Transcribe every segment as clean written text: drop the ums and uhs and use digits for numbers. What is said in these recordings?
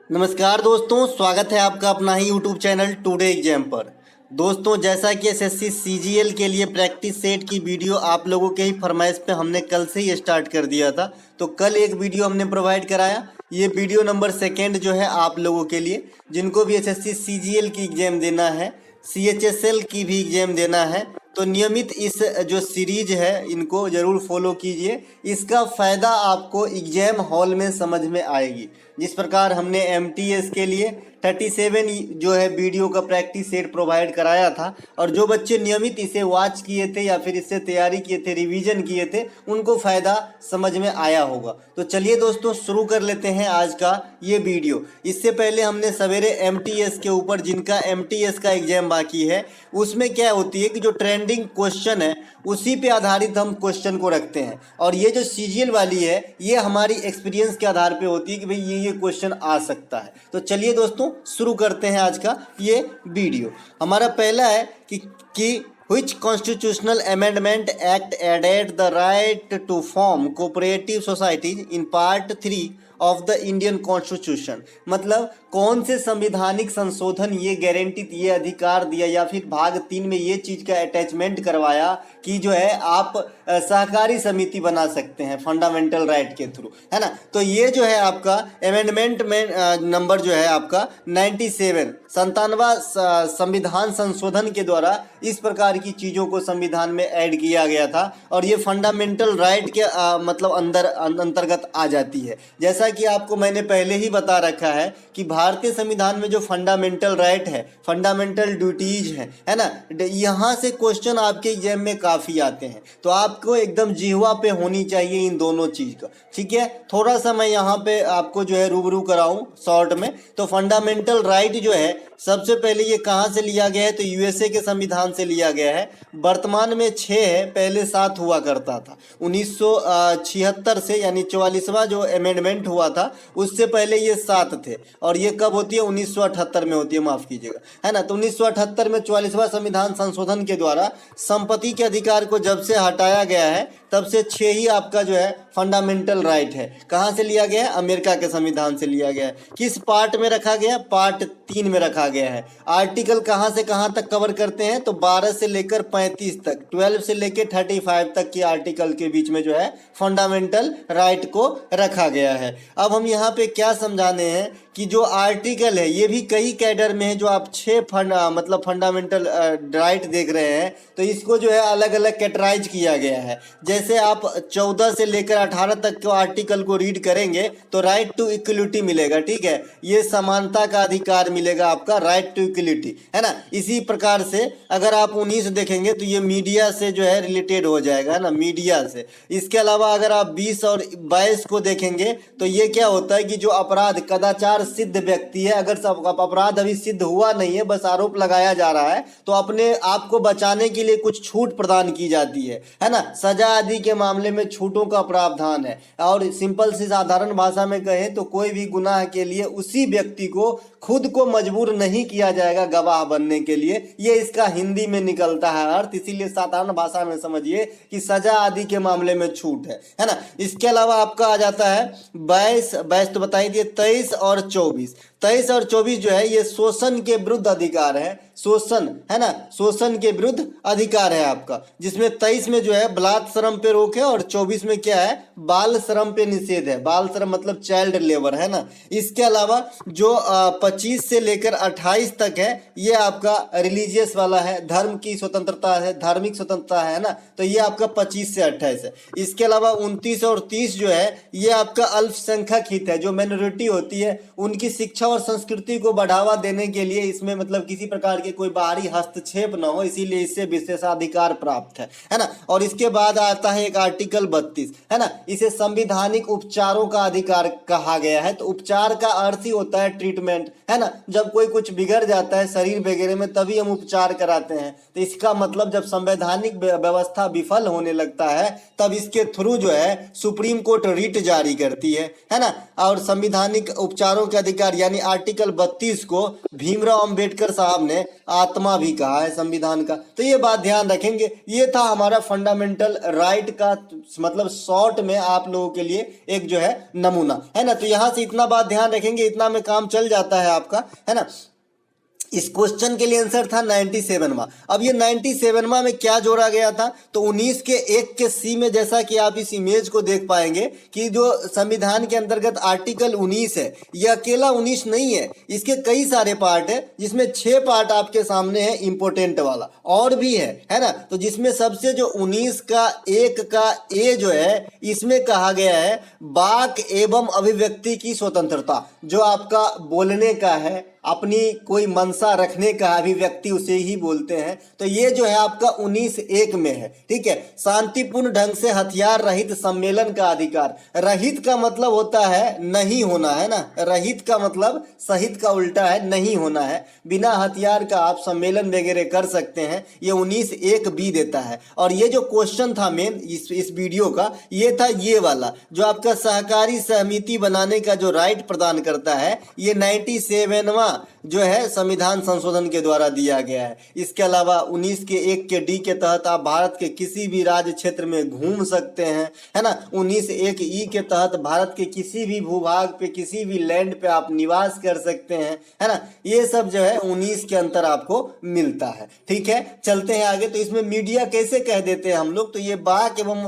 नमस्कार दोस्तों, स्वागत है आपका अपना ही यूट्यूब चैनल टुडे एग्जाम पर। दोस्तों, जैसा कि एसएससी सीजीएल के लिए प्रैक्टिस सेट की वीडियो आप लोगों के ही फरमाइश पे हमने कल से ही स्टार्ट कर दिया था, तो कल एक वीडियो हमने प्रोवाइड कराया। ये वीडियो नंबर सेकेंड जो है आप लोगों के लिए, जिनको भी एसएससी सीजीएल की एग्जाम देना है, सीएचएसएल की भी एग्जाम देना है, तो नियमित इस जो सीरीज है इनको ज़रूर फॉलो कीजिए। इसका फ़ायदा आपको एग्जाम हॉल में समझ में आएगी। जिस प्रकार हमने एमटीएस के लिए 37 जो है वीडियो का प्रैक्टिस सेट प्रोवाइड कराया था, और जो बच्चे नियमित इसे वॉच किए थे या फिर इससे तैयारी किए थे, रिवीजन किए थे, उनको फ़ायदा समझ में आया होगा। तो चलिए दोस्तों, शुरू कर लेते हैं आज का ये वीडियो। इससे पहले हमने सवेरे एमटीएस के ऊपर, जिनका एमटीएस का एग्जाम बाकी है, उसमें क्या होती है कि जो ट्रेंडिंग क्वेश्चन है उसी पे आधारित हम क्वेश्चन को रखते हैं, और ये जो सीजीएल वाली है ये हमारी एक्सपीरियंस के आधार पे होती है कि भाई ये क्वेश्चन आ सकता है। तो चलिए दोस्तों, शुरू करते हैं आज का ये वीडियो। हमारा पहला है कि which constitutional amendment act added the right to form cooperative societies in part 3 of the Indian constitution. मतलब कौन से संविधानिक संशोधन ये गारंटी, ये अधिकार दिया, या फिर भाग 3 में ये चीज़ का अटैचमेंट करवाया कि जो है आप सहकारी समिति बना सकते हैं फंडामेंटल राइट के थ्रू, है ना। तो ये जो है आपका अमेंडमेंट में नंबर जो है आपका 97 97वां संविधान संशोधन के द्वारा इस प्रकार की चीज़ों को संविधान में ऐड किया गया था, और ये फंडामेंटल राइट के मतलब अंतर्गत आ जाती है। जैसा कि आपको मैंने पहले ही बता रखा है कि भारतीय संविधान में जो फंडामेंटल राइट है, फंडामेंटल ड्यूटीज है ना, यहाँ से क्वेश्चन आपके एग्जाम में काफ़ी आते हैं। तो आपको एकदम जिह्वा पे होनी चाहिए इन दोनों चीज़ का, ठीक है। थोड़ा सा मैं यहाँ पे आपको जो है रूबरू कराऊँ शॉर्ट में। तो फंडामेंटल राइट जो है सबसे पहले ये कहाँ से लिया गया है, तो यूएसए के संविधान से लिया गया है। वर्तमान में 6 है, पहले 7 हुआ करता था 1976 से, यानी 44वां जो अमेंडमेंट हुआ था उससे पहले ये 7 थे, और ये कब होती है, 1978 में होती है, माफ़ कीजिएगा, है ना। तो 1978 में 44वां संविधान संशोधन के द्वारा संपत्ति के अधिकार को जब से हटाया गया है तब से 6 ही आपका जो है फंडामेंटल राइट है। कहाँ से लिया गया है, अमेरिका के संविधान से लिया गया है। किस पार्ट में रखा गया, पार्ट 3 में रखा गया है। आर्टिकल कहाँ से कहाँ तक कवर करते हैं, तो 12 से लेकर 35 तक, 12 से लेकर 35 तक के आर्टिकल के बीच में जो है फंडामेंटल राइट को रखा गया है। अब हम यहाँ पे क्या समझाने हैं कि जो आर्टिकल है ये भी कई कैडर में है। जो आप 6 मतलब फंडामेंटल राइट देख रहे हैं, तो इसको जो है अलग अलग कैटराइज किया गया है। जैसे आप 14 से लेकर 18 तक के आर्टिकल को रीड करेंगे तो राइट टू इक्वलिटी मिलेगा, ठीक है। ये समानता का अधिकार मिलेगा आपका, राइट टू इक्वलिटी, है ना। इसी प्रकार से अगर आप 19 देखेंगे तो ये मीडिया से जो है रिलेटेड हो जाएगा, है ना, मीडिया से। इसके अलावा अगर आप 20 और 22 को देखेंगे तो ये क्या होता है कि जो अपराध कदाचार सिद्ध व्यक्ति है, अगर अपराध अभी सिद्ध हुआ नहीं है, बस आरोप लगाया जा रहा है, तो अपने आप को बचाने के लिए कुछ छूट प्रदान की जाती है ना। सजा आदि के मामले में छूटों का प्रावधान है। और सिंपल सी साधारण भाषा में कहें तो कोई भी गुनाह के लिए उसी व्यक्ति को खुद को मजबूर नहीं किया जाएगा गवाह बनने के लिए। ये इसका हिंदी में निकलता है अर्थ, इसीलिए साधारण भाषा में समझिए कि सजा आदि के मामले में छूट है ना। इसके अलावा आपका आ जाता है 22 तो बताई दिए, 23 और 24। 23 और 24 जो है ये शोषण के विरुद्ध अधिकार है, शोषण, है ना, शोषण के विरुद्ध अधिकार है आपका, जिसमें 23 में जो है बलात् श्रम पे रोक है, और 24 में क्या है, बाल श्रम पे निषेध है। बाल श्रम मतलब चाइल्ड लेबर, है ना। इसके अलावा जो 25 से लेकर 28 तक है ये आपका रिलीजियस वाला है, धर्म की स्वतंत्रता है, धार्मिक स्वतंत्रता है ना। तो ये आपका 25 से 28 है। इसके अलावा 29 और 30 जो है ये आपका अल्पसंख्यक हित है, जो माइनॉरिटी होती है उनकी शिक्षा और संस्कृति को बढ़ावा देने के लिए इसमें मतलब किसी प्रकार के कोई बाहरी हस्तक्षेप न हो, इसीलिए इससे विशेषाधिकार प्राप्त है ना। और इसके बाद आता है एक आर्टिकल 32, है ना। इसे संवैधानिक उपचारों का अधिकार कहा गया है। तो उपचार का अर्थ ही होता है ट्रीटमेंट, है ना। जब कोई कुछ बिगड़ जाता है शरीर वगैरह में तभी हम उपचार कराते हैं। तो इसका मतलब जब संवैधानिक व्यवस्था विफल होने लगता है तब इसके थ्रू जो है सुप्रीम कोर्ट रिट जारी करती है ना। और संविधानिक उपचारों के अधिकार यानी आर्टिकल 32 को भीमराव अंबेडकर साहब ने आत्मा भी कहा है संविधान का। तो ये बात ध्यान रखेंगे। ये था हमारा फंडामेंटल राइट का मतलब शॉर्ट में आप लोगों के लिए एक जो है नमूना, है ना। तो यहाँ से इतना बात ध्यान रखेंगे, इतना में काम चल जाता है आपका, है ना। इस क्वेश्चन के लिए आंसर था 97वां। अब ये 97वां में क्या जोड़ा गया था, तो 19 के 1 के सी में जैसा कि आप इस इमेज को देख पाएंगे कि जो संविधान के अंतर्गत आर्टिकल 19 है ये अकेला 19 नहीं है, इसके कई सारे पार्ट है जिसमें 6 पार्ट आपके सामने है इंपोर्टेंट वाला, और भी है ना। तो जिसमें सबसे जो 19 का 1 का ए जो है इसमें कहा गया है वाक एवं अभिव्यक्ति की स्वतंत्रता, जो आपका बोलने का है, अपनी कोई मनसा रखने का अभिव्यक्ति उसे ही बोलते हैं। तो ये जो है आपका 19(1) में है, ठीक है। शांतिपूर्ण ढंग से हथियार रहित सम्मेलन का अधिकार। रहित का मतलब होता है नहीं होना, है ना। रहित का मतलब सहित का उल्टा है नहीं होना है। बिना हथियार का आप सम्मेलन वगैरह कर सकते हैं, ये 19(1) देता है। और ये जो क्वेश्चन था मेन इस वीडियो का, ये था ये वाला जो आपका सहकारी समिति बनाने का जो राइट प्रदान करता है, ये 97वां जो है संविधान संशोधन के द्वारा दिया गया है। इसके अलावा 19 के 1 के डी के तहत आप भारत के किसी भी राज्य क्षेत्र में घूम सकते हैं, है ना। 19(1) ई के तहत भारत के किसी भी भूभाग पे किसी भी लैंड पे आप निवास कर सकते हैं, है ना। ये सब जो है 19 के अंतर आपको मिलता है, ठीक है। चलते हैं आगे। तो इसमें मीडिया कैसे कह देते हैं हम लोग, तो ये वाक एवं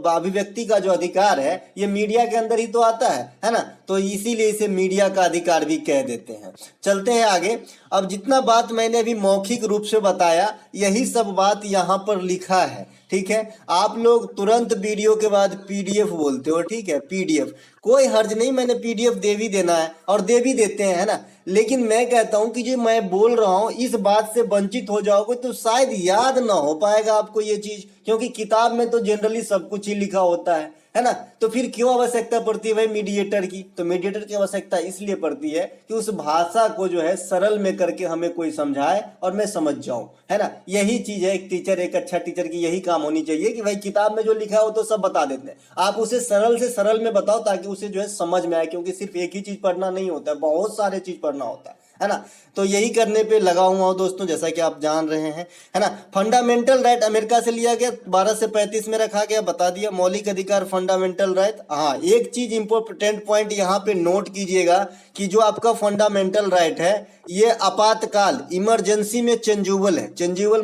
अभिव्यक्ति का जो अधिकार है ये मीडिया के अंदर ही तो आता है ना। तो इसीलिए इसे मीडिया का अधिकार भी कह देते हैं। चलते हैं आगे। अब जितना बात मैंने अभी मौखिक रूप से बताया यही सब बात यहाँ पर लिखा है, ठीक है। आप लोग तुरंत वीडियो के बाद पीडीएफ बोलते हो, ठीक है। पीडीएफ कोई हर्ज नहीं, मैंने पीडीएफ दे भी देना है और दे भी देते हैं, है ना। लेकिन मैं कहता हूं कि जो मैं बोल रहा हूं इस बात से वंचित हो जाओगे तो शायद याद ना हो पाएगा आपको ये चीज, क्योंकि किताब में तो जनरली सब कुछ ही लिखा होता है ना। तो फिर क्यों आवश्यकता पड़ती है भाई मीडिएटर की, तो मीडिएटर की आवश्यकता इसलिए पड़ती है कि उस भाषा को जो है सरल में करके हमें कोई समझाए और मैं समझ जाऊं, है ना। यही चीज है एक टीचर, एक अच्छा टीचर की यही काम होनी चाहिए कि भाई किताब में जो लिखा हो तो सब बता देते हैं, आप उसे सरल से सरल में बताओ ताकि उसे जो है समझ में आए, क्योंकि सिर्फ एक ही चीज पढ़ना नहीं होता है, बहुत सारे चीज पढ़ना होता है ना। तो यही करने पे लगा हुआ हूं दोस्तों, जैसा कि आप जान रहे हैं, है ना। फंडामेंटल राइट अमेरिका से लिया गया, 12 से 35 में रखा गया, बता दिया। मौलिक अधिकार फंडामेंटल राइट। हाँ, एक चीज इंपॉर्टेंट पॉइंट यहाँ पे नोट कीजिएगा कि जो आपका फंडामेंटल राइट है ये आपातकाल इमरजेंसी में चेंजेबल है। चेंजेबल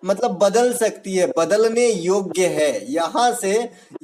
मतलब बदल सकती है, बदलने योग्य है। यहाँ से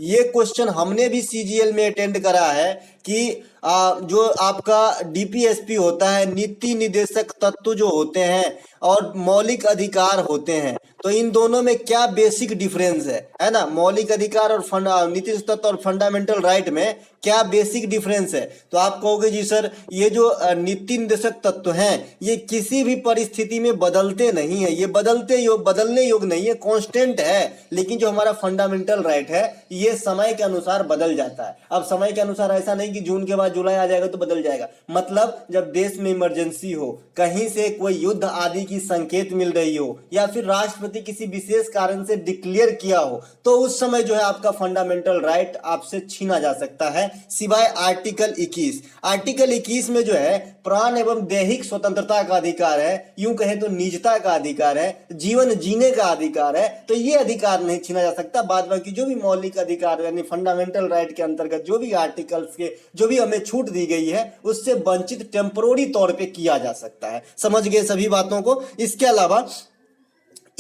ये क्वेश्चन हमने भी सीजीएल में अटेंड करा है कि जो आपका डीपीएसपी होता है, नीति निदेशक तत्व जो होते हैं और मौलिक अधिकार होते हैं, तो इन दोनों में क्या बेसिक डिफरेंस है ना। मौलिक अधिकार और नीति तत्व और फंडामेंटल राइट में क्या बेसिक डिफरेंस है। तो आप कहोगे जी सर ये जो नीति निर्देशक तत्व हैं ये किसी भी परिस्थिति में बदलते नहीं है, ये बदलने योग्य नहीं है, कांस्टेंट है। लेकिन जो हमारा फंडामेंटल राइट है ये समय के अनुसार बदल जाता है। अब समय के अनुसार ऐसा नहीं कि जून के बाद जुलाई आ जाएगा तो बदल जाएगा, मतलब जब देश में इमरजेंसी हो, कहीं से कोई युद्ध आदि की संकेत मिल रही हो, या फिर राष्ट्रपति किसी विशेष कारण से डिक्लेयर किया हो, तो उस समय जो है आपका फंडामेंटल राइट आपसे छीना जा सकता है, सिवाय आर्टिकल 21। आर्टिकल 21 में जो है प्राण एवं दैहिक स्वतंत्रता का अधिकार है, यूं कहें तो निजता का अधिकार है, जीवन जीने का अधिकार है। तो ये अधिकार नहीं छीना जा सकता। बाद बाकी जो भी मौलिक अधिकार यानी फंडामेंटल राइट के अंतर्गत जो भी आर्टिकल्स के जो भी हमें छूट दी गई है उससे वंचित टेम्पोररी तौर पे किया जा सकता है। समझ गए सभी बातों को। इसके अलावा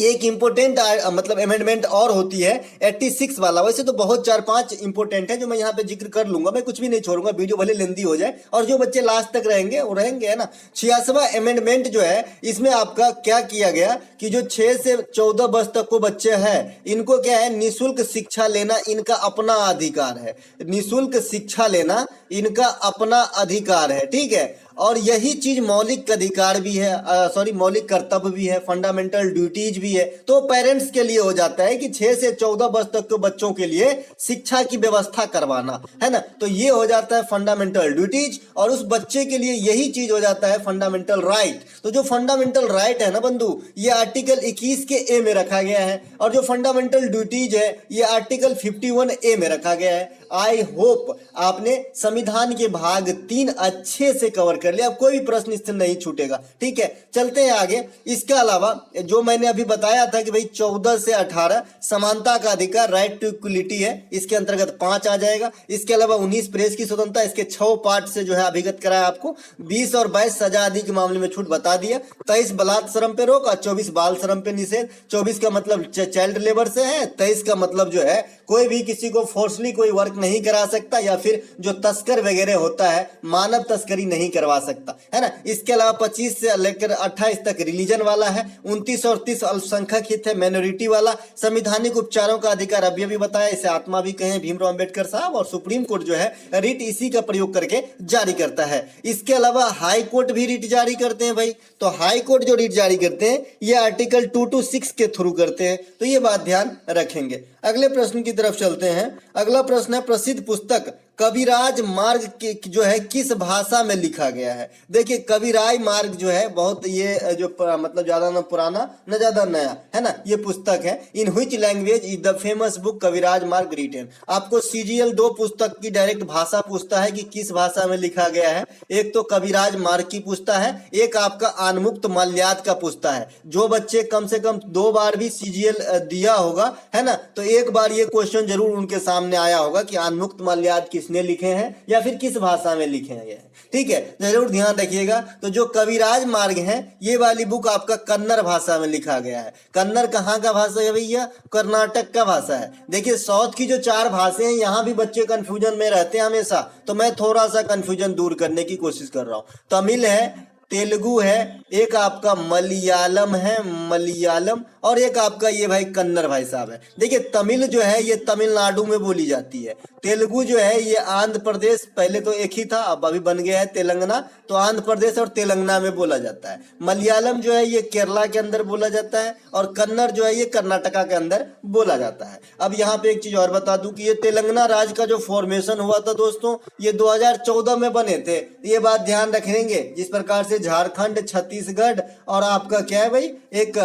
एक इंपोर्टेंट मतलब अमेंडमेंट और होती है 86 वाला। वैसे तो बहुत 4-5 इंपोर्टेंट है जो मैं यहाँ पे जिक्र कर लूंगा, मैं कुछ भी नहीं छोड़ूंगा, वीडियो भले लेंदी हो जाए और जो बच्चे लास्ट तक रहेंगे वो रहेंगे, है ना। 86वां अमेंडमेंट जो है इसमें आपका क्या किया गया कि जो 6 से 14 वर्ष तक को बच्चे हैं इनको क्या है, निःशुल्क शिक्षा लेना इनका अपना अधिकार है। निःशुल्क शिक्षा लेना इनका अपना अधिकार है, ठीक है। और यही चीज मौलिक अधिकार भी है, सॉरी मौलिक कर्तव्य भी है, फंडामेंटल ड्यूटीज भी है। तो पेरेंट्स के लिए हो जाता है कि 6 से 14 वर्ष तक के बच्चों के लिए शिक्षा की व्यवस्था करवाना, है ना। तो ये हो जाता है फंडामेंटल ड्यूटीज, और उस बच्चे के लिए यही चीज हो जाता है फंडामेंटल राइट। तो जो फंडामेंटल राइट है ना बंधु, ये आर्टिकल 21 के ए में रखा गया है, और जो फंडामेंटल ड्यूटीज है ये आर्टिकल 51 ए में रखा गया है। आई होप आपने संविधान के भाग 3 अच्छे से कवर कर लिया, अब कोई भी प्रश्न इससे नहीं छूटेगा। ठीक है, चलते हैं आगे। इसके अलावा जो मैंने अभी बताया था कि भाई 14 से 18 समानता का अधिकार, राइट टू इक्वलिटी है, इसके अंतर्गत 5 आ जाएगा। इसके अलावा 19 प्रेस की स्वतंत्रता, इसके 6 पार्ट से जो है अभिगत कराया आपको। 20 और 22 सजा आदि के मामले में छूट बता दिया। 23 बलात् श्रम पे रोक और 24 बाल श्रम पे निषेध। 24 का मतलब चाइल्ड लेबर से है, 23 का मतलब जो है कोई भी किसी को फोर्सली कोई वर्क नहीं करा सकता, या फिर जो तस्कर वगैरह होता है मानव तस्करी नहीं करवा सकता, है ना। इसके अलावा 25 से लेकर 28 तक रिलीजन वाला है। 29 और 30 अल्पसंख्यक हित है, माइनॉरिटी वाला। संवैधानिक उपचारों का अधिकार अभी अभी बताया, इसे आत्मा भी कहें भीमराव अंबेडकर साहब, और सुप्रीम कोर्ट जो है रिट इसी का प्रयोग करके जारी करता है। इसके अलावा हाई कोर्ट भी रिट जारी करते हैं भाई। तो हाई कोर्ट जो रिट जारी करते हैं ये आर्टिकल 226 के थ्रू करते हैं, तो ये बात ध्यान रखेंगे। अगले प्रश्न की तरफ चलते हैं। अगला प्रश्न है, प्रसिद्ध पुस्तक कविराज मार्ग के जो है किस भाषा में लिखा गया है। देखिए कविराज मार्ग जो है बहुत ये जो मतलब ज्यादा न पुराना न ज्यादा नया, है ना, ये पुस्तक है। In which language is the famous book Kavirajamarga written. आपको सीजीएल 2 पुस्तक की डायरेक्ट भाषा पूछता है कि किस भाषा में लिखा गया है। एक तो कविराज मार्ग की पूछता है, एक आपका आनमुक्त माल्याद का पूछता है। जो बच्चे कम से कम 2 बार भी सीजीएल दिया होगा, है ना, तो एक बार ये क्वेश्चन जरूर उनके सामने आया होगा कि आनमुक्त माल्याद किसने लिखे हैं या फिर किस भाषा में लिखे हैं। ठीक है, जरूर ध्यान रखिएगा। तो जो कविराज मार्ग है ये वाली बुक आपका कन्नड़ भाषा में लिखा गया है। कन्नड़ कहाँ का भाषा है भैया? कर्नाटक का भाषा है। देखिए साउथ की जो 4 भाषाएं हैं यहाँ भी बच्चे कंफ्यूजन में रहते हैं हमेशा, तो मैं थोड़ा सा कंफ्यूजन दूर करने की कोशिश कर रहा हूँ। तमिल है, तेलुगु है, एक आपका मलयालम है, मलयालम, और एक आपका ये भाई कन्नड़ भाई साहब है। देखिए तमिल जो है ये तमिलनाडु में बोली जाती है। तेलुगु जो है ये आंध्र प्रदेश, पहले तो एक ही था अब अभी बन गया है तेलंगाना, तो आंध्र प्रदेश और तेलंगाना में बोला जाता है। मलयालम जो है ये केरला के अंदर बोला जाता है, और कन्नड़ जो है ये कर्नाटका के अंदर बोला जाता है। अब यहाँ पे एक चीज और बता दूं कि ये तेलंगाना राज्य का जो फॉर्मेशन हुआ था दोस्तों, ये 2014 में बने थे। ये बात ध्यान रखेंगे। जिस प्रकार से झारखंड, छत्तीसगढ़ और आपका क्या है भाई एक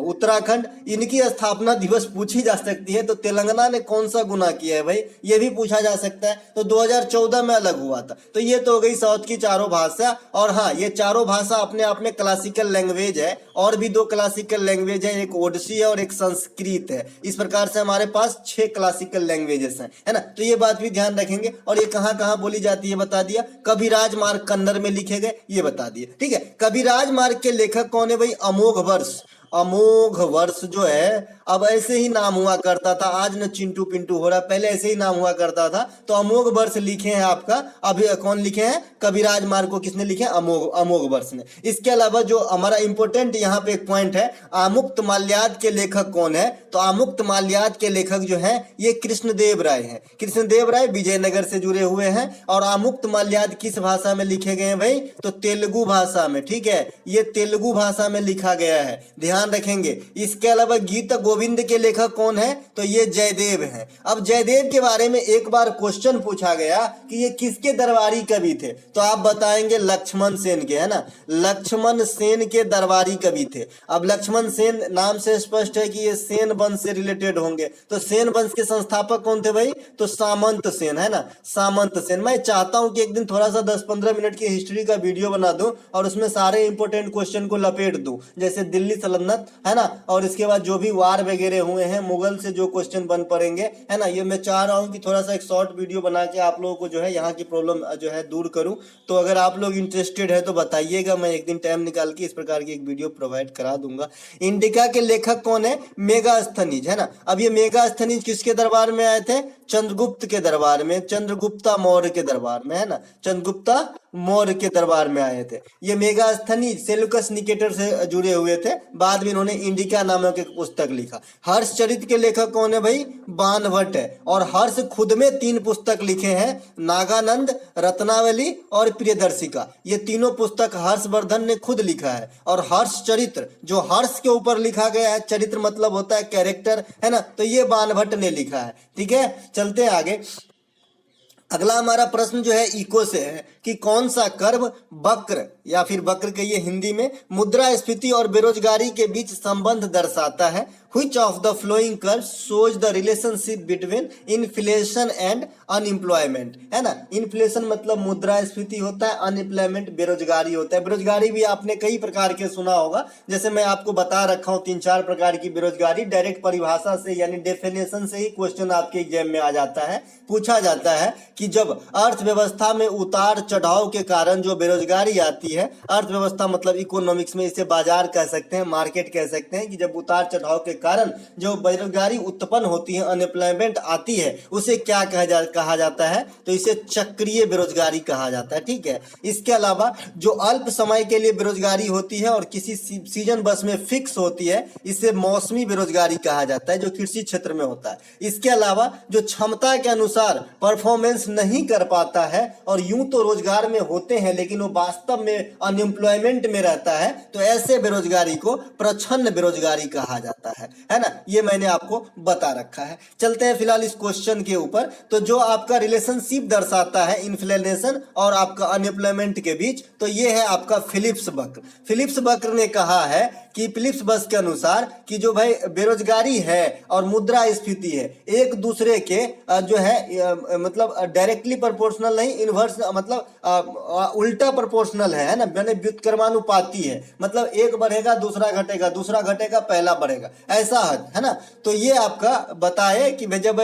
उत्तराखंड, इनकी स्थापना दिवस पूछी जा सकती है, तो तेलंगाना ने कौन सा गुनाह किया है भाई, ये भी पूछा जा सकता है। तो 2014 में अलग हुआ था। तो ये तो हो गई साउथ की 4 भाषा। और हाँ, ये 4 भाषा अपने आप में क्लासिकल लैंग्वेज है। और भी 2 क्लासिकल लैंग्वेज है, एक ओडिसी है और एक संस्कृत है। इस प्रकार से हमारे पास 6 क्लासिकल लैंग्वेजेस हैं, है ना। तो ये बात भी ध्यान रखेंगे। और ये कहाँ कहाँ बोली जाती है बता दिया। कविराज मार्ग कन्नड़ में लिखे गए, ये बता दिए। ठीक है, कविराज मार्ग के लेखक कौन है भाई? अमोघ वर्ष। अमोघ वर्ष जो है अब ऐसे ही नाम हुआ करता था, आज न चिंटू पिंटू हो रहा, पहले ऐसे ही नाम हुआ करता था। तो अमोघ वर्ष लिखे हैं आपका, अभी कौन लिखे हैं? कविराज मार्ग को किसने लिखे? अमोघ वर्ष ने। इसके अलावा जो हमारा इंपोर्टेंट यहाँ पे एक पॉइंट है, आमुक्त माल्याद के लेखक कौन है? तो आमुक्त माल्याद के लेखक जो है ये कृष्णदेव राय है। कृष्णदेव राय विजयनगर से जुड़े हुए हैं। और आमुक्त माल्याद किस भाषा में लिखे गए हैं भाई? तो तेलुगु भाषा में। ठीक है, ये तेलुगु भाषा में लिखा गया है, ध्यान रखेंगे। इसके अलावा गीत गोविंद के लेखक कौन है? तो ये जयदेव हैं। अब जयदेव के बारे में एक बार क्वेश्चन पूछा गया कि ये किसके दरबारी कवि थे, तो आप बताएंगे लक्ष्मण सेन के, है ना। लक्ष्मण सेन के दरबारी कवि थे। अब लक्ष्मण सेन नाम से स्पष्ट है कि ये सेन वंश से रिलेटेड होंगे। तो सेन वंश के संस्थापक कौन थे भाई? तो सामंत सेन, है ना, सामंत सेन। मैं चाहता हूं कि एक दिन थोड़ा सा 10-15 मिनट की हिस्ट्री का वीडियो बना दूं और उसमें सारे इंपोर्टेंट क्वेश्चन को लपेट दूं, जैसे दिल्ली सल्तनत, है ना, और इसके बाद जो भी वार वगैरह हुए हैं, मुगल से जो क्वेश्चन बन पड़ेंगे, है ना। ये मैं चाह रहा हूं कि थोड़ा सा एक शॉर्ट वीडियो बना के आप लोगों को जो है यहाँ की प्रॉब्लम जो है दूर करूं। तो अगर आप लोग इंटरेस्टेड है तो बताइएगा, मैं एक दिन टाइम निकाल के इस प्रकार की एक वीडियो प्रोवाइड करा दूंगा। इंडिका के लेखक कौन है? मेगास्थनीज, है ना। अब ये मेगास्थनीज किसके दरबार में आए थे? चंद्रगुप्त के दरबार में, चंद्रगुप्ता मौर्य के दरबार में, है ना, चंद्रगुप्ता मौर्य के दरबार में आए थे। ये मेगास्थनी सेल्यूकस निकेटर से जुड़े हुए थे। बाद में इन्होंने इंडिका नामक एक पुस्तक लिखा। हर्ष चरित के लेखक कौन है भाई? बाणभट्ट है। और हर्ष खुद में 3 पुस्तक लिखे हैं, नागानंद, रत्नावली और प्रियदर्शिका। ये तीनों पुस्तक हर्षवर्धन ने खुद लिखा है। और हर्ष चरित्र जो हर्ष के ऊपर लिखा गया है, चरित्र मतलब होता है कैरेक्टर, है ना, तो ये बाणभट्ट ने लिखा है। ठीक है, चलते हैं आगे। अगला हमारा प्रश्न जो है इको से है कि कौन सा कर्व वक्र या फिर वक्र कहिए हिंदी में, मुद्रास्फीति और बेरोजगारी के बीच संबंध दर्शाता है। Which of the flowing curves shows the relationship between inflation and unemployment? है ना, इन्फ्लेशन मतलब मुद्रास्फीति होता है, अनएम्प्लॉयमेंट बेरोजगारी होता है। बेरोजगारी भी आपने कई प्रकार के सुना होगा, जैसे मैं आपको बता रखा हूँ 3-4 प्रकार की बेरोजगारी। डायरेक्ट परिभाषा से यानी डेफिनेशन से ही क्वेश्चन आपके एग्जाम में आ जाता है, पूछा जाता है कि जब अर्थव्यवस्था में उतार चढ़ाव के कारण जो बेरोजगारी आती है, अर्थव्यवस्था मतलब इकोनॉमिक्स में इसे बाजार कह सकते हैं, मार्केट कह सकते हैं, कि जब उतार चढ़ाव के कारण जो बेरोजगारी उत्पन्न होती है, अनएम्प्लॉयमेंट आती है, उसे क्या कहा जाता है? तो इसे चक्रीय बेरोजगारी कहा जाता है। ठीक है, इसके अलावा जो अल्प समय के लिए बेरोजगारी होती है और किसी सीजन बस में फिक्स होती है, इसे मौसमी बेरोजगारी कहा जाता है, जो कृषि क्षेत्र में होता है। इसके अलावा जो क्षमता के अनुसार परफॉर्मेंस नहीं कर पाता है और यूं तो रोजगार में होते हैं लेकिन वो वास्तव में अनएम्प्लॉयमेंट में रहता है, तो ऐसे बेरोजगारी को प्रच्छन्न बेरोजगारी कहा जाता है ना। ये मैंने आपको बता रखा है। चलते हैं फिलहाल इस क्वेश्चन के ऊपर। तो जो आपका रिलेशनशिप दर्शाता है इन्फ्लेशन और आपका अनएम्प्लॉयमेंट के बीच, तो ये है आपका फिलिप्स वक्र। फिलिप्स वक्र ने कहा है कि फिलिप्स बस के अनुसार कि जो भाई बेरोजगारी है और मुद्रास्फीति है, एक दूसरे के जो है मतलब डायरेक्टली प्रोपोर्शनल नहीं, इनवर्स मतलब उल्टा प्रोपोर्शनल है ना, मैंने व्युत्क्रमानुपाती है, मतलब एक बढ़ेगा दूसरा घटेगा, दूसरा घटेगा पहला बढ़ेगा, ऐसा है ना। तो ये आपका बताए कि जब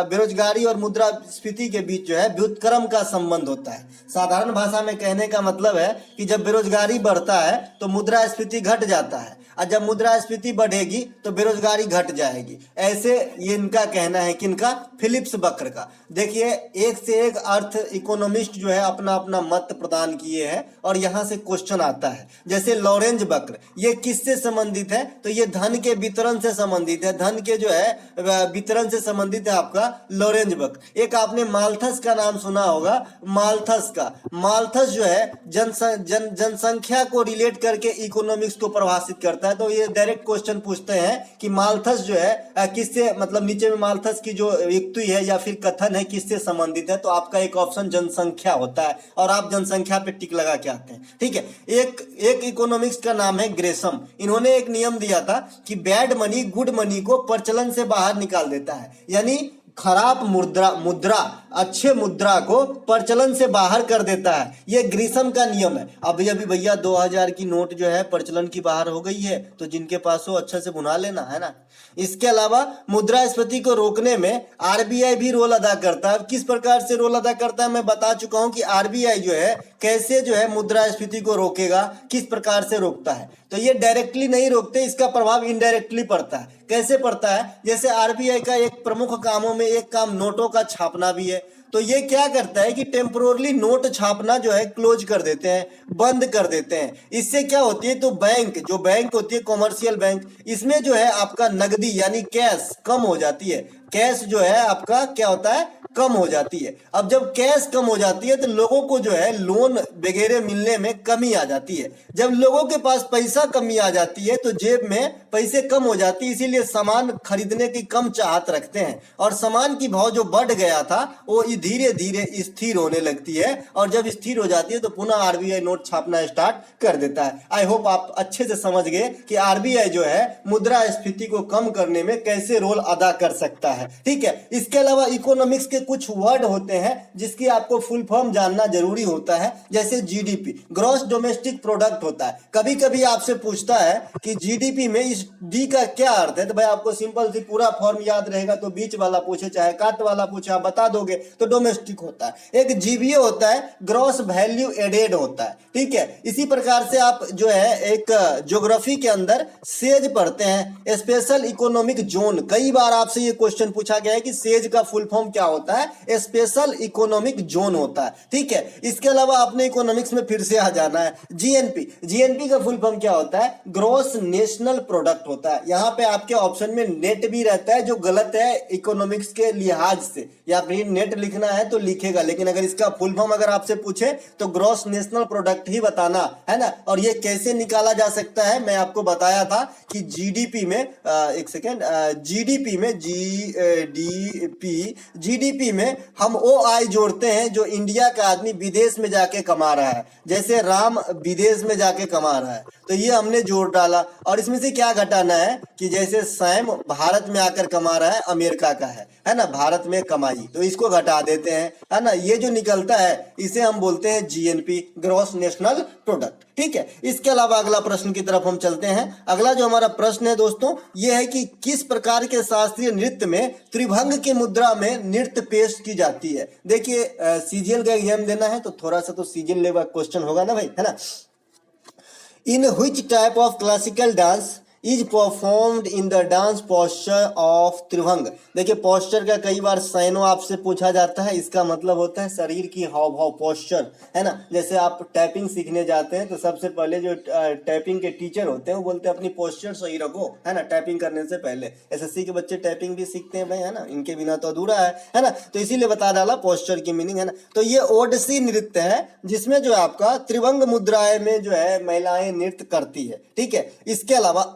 बेरोजगारी और मुद्रास्फीति के बीच जो है व्युत्क्रम का संबंध होता है। साधारण भाषा में कहने का मतलब है कि जब बेरोजगारी बढ़ता है तो मुद्रास्फीति घट जाता है, और जब मुद्रास्फीति बढ़ेगी तो बेरोजगारी घट जाएगी। ऐसे ये इनका कहना है, किनका? फिलिप्स वक्र का। देखिए, एक से एक अर्थ इकोनॉमिस्ट जो है अपना अपना मत प्रदान किए हैं और यहाँ से क्वेश्चन आता है। जैसे लॉरेंज वक्र, ये किससे संबंधित है? तो ये धन के वितरण से संबंधित है, धन के जो है वितरण से संबंधित है आपका लॉरेंज वक्र। एक आपने माल्थस का नाम सुना होगा, माल्थस का। माल्थस जो है जनसंख्या को रिलेट करके इकोनॉमिक्स को परिभाषित करता है। तो ये डायरेक्ट क्वेश्चन पूछते हैं कि माल्थस जो है किससे, मतलब नीचे में माल्थस की जो युक्ति है या फिर कथन है किससे संबंधित है, तो आपका एक ऑप्शन जनसंख्या होता है और आप जनसंख्या पे टिक लगा के आते हैं। ठीक है, एक इकोनॉमिक्स का नाम है ग्रेसम। इन्होंने एक नियम दिया था कि बैड मनी गुड मनी को प्रचलन से बाहर निकाल देता है, यानी खराब मुद्रा अच्छे मुद्रा को प्रचलन से बाहर कर देता है। ये ग्रीसम का नियम है। अभी भैया 2000 की नोट जो है प्रचलन की बाहर हो गई है, तो जिनके पास हो अच्छे से भुना लेना, है ना। इसके अलावा मुद्रास्फीति को रोकने में आरबीआई भी रोल अदा करता है। किस प्रकार से रोल अदा करता है मैं बता चुका हूं कि आरबीआई जो है कैसे जो है मुद्रास्फीति को रोकेगा, किस प्रकार से रोकता है। तो ये डायरेक्टली नहीं रोकते, इसका प्रभाव इनडायरेक्टली पड़ता है। कैसे पड़ता है? जैसे आरबीआई का एक प्रमुख कामों में एक काम नोटों का छापना भी है। तो ये क्या करता है कि टेम्पोरली नोट छापना जो है क्लोज कर देते हैं, बंद कर देते हैं। इससे क्या होती है, तो बैंक होती है कॉमर्शियल बैंक, इसमें जो है आपका नगदी यानी कैश कम हो जाती है। कैश जो है आपका क्या होता है, कम हो जाती है। अब जब कैश कम हो जाती है तो लोगों को जो है लोन वगैरह मिलने में कमी आ जाती है। जब लोगों के पास पैसा कमी आ जाती है तो जेब में पैसे कम हो जाती है, इसीलिए सामान खरीदने की कम चाहत रखते हैं और सामान की भाव जो बढ़ गया था वो धीरे धीरे स्थिर होने लगती है, और जब स्थिर हो जाती है तो पुनः आरबीआई नोट छापना स्टार्ट कर देता है। आई होप आप अच्छे से समझ गए कि आरबीआई जो है मुद्रास्फीति को कम करने में कैसे रोल अदा कर सकता है। ठीक है, इसके अलावा इकोनॉमिक्स के कुछ वर्ड होते हैं जिसकी आपको फुल फॉर्म जानना जरूरी होता है। जैसे जीडीपी, ग्रॉस डोमेस्टिक प्रोडक्ट होता है। कभी कभी आपसे पूछता है कि जीडीपी में इस डी का क्या अर्थ है, तो भाई आपको सिंपल सी पूरा फॉर्म याद रहेगा, तो बीच वाला पूछे चाहे काट वाला पूछे आप बता दोगे तो डोमेस्टिक होता है। एक जीवीए होता है, ग्रॉस वैल्यू एडेड होता है। ठीक है, इसी प्रकार से आप जो है एक ज्योग्राफी के अंदर सेज पढ़ते हैं, स्पेशल इकोनॉमिक जोन। कई बार आपसे ये क्वेश्चन क्वेश्चन पूछा गया है कि सेज का फुल फॉर्म क्या होता है, स्पेशल इकोनॉमिक जोन होता है। ठीक है, इसके अलावा आपने इकोनॉमिक्स में फिर से आ जाना है। जीएनपी, जीएनपी का फुल फॉर्म क्या होता है, ग्रॉस नेशनल प्रोडक्ट होता है। यहाँ पे आपके ऑप्शन में नेट भी रहता है जो गलत है इकोनॉमिक्स के लिहाज से, या फिर नेट लिखना है तो लिखेगा, लेकिन अगर इसका फुल फॉर्म अगर आपसे पूछे तो ग्रॉस नेशनल प्रोडक्ट ही बताना है ना। और ये कैसे निकाला जा सकता है, मैं आपको बताया था कि जीडीपी में एक सेकेंड, जीडीपी में हम ओ आई जोड़ते हैं जो इंडिया का आदमी विदेश में जाके कमा रहा है। जैसे राम विदेश में जाके कमा रहा है तो ये हमने जोड़ डाला, और इसमें से क्या घटाना है कि जैसे सैम भारत में आकर कमा रहा है, अमेरिका का है ना, भारत में कमाई, तो इसको घटा देते हैं, है ना। ये जो निकलता है इसे हम बोलते हैं जीएनपी, ग्रॉस नेशनल प्रोडक्ट। ठीक है, इसके अलावा अगला प्रश्न की तरफ हम चलते हैं। अगला जो हमारा प्रश्न है दोस्तों ये है कि किस प्रकार के शास्त्रीय नृत्य में त्रिभंग की मुद्रा में नृत्य पेश की जाती है। देखिए सीजीएल का एग्जाम देना है तो थोड़ा सा तो सीजीएल लेवल क्वेश्चन होगा ना भाई, है ना। In which type of classical dance is performed in the dance posture of Tribhanga. देखिए पोस्चर का कई बार सैनो आपसे पूछा जाता है, इसका मतलब होता है शरीर की हाव भाव, पोस्चर, है ना। जैसे आप टाइपिंग सीखने जाते हैं तो सबसे पहले जो टाइपिंग के टीचर होते हैं वो बोलते हैं अपनी पोस्चर सही रखो, है ना, टाइपिंग करने से पहले। एसएससी के बच्चे टाइपिंग भी सीखते हैं भाई, है ना, इनके बिना तो अधूरा है ना। तो इसीलिए बता डाला पोस्चर की मीनिंग, है ना। तो ये ओडिसी नृत्य है जिसमें जो आपका त्रिभंग मुद्राएं में जो है महिलाएं नृत्य करती है। ठीक है, इसके अलावा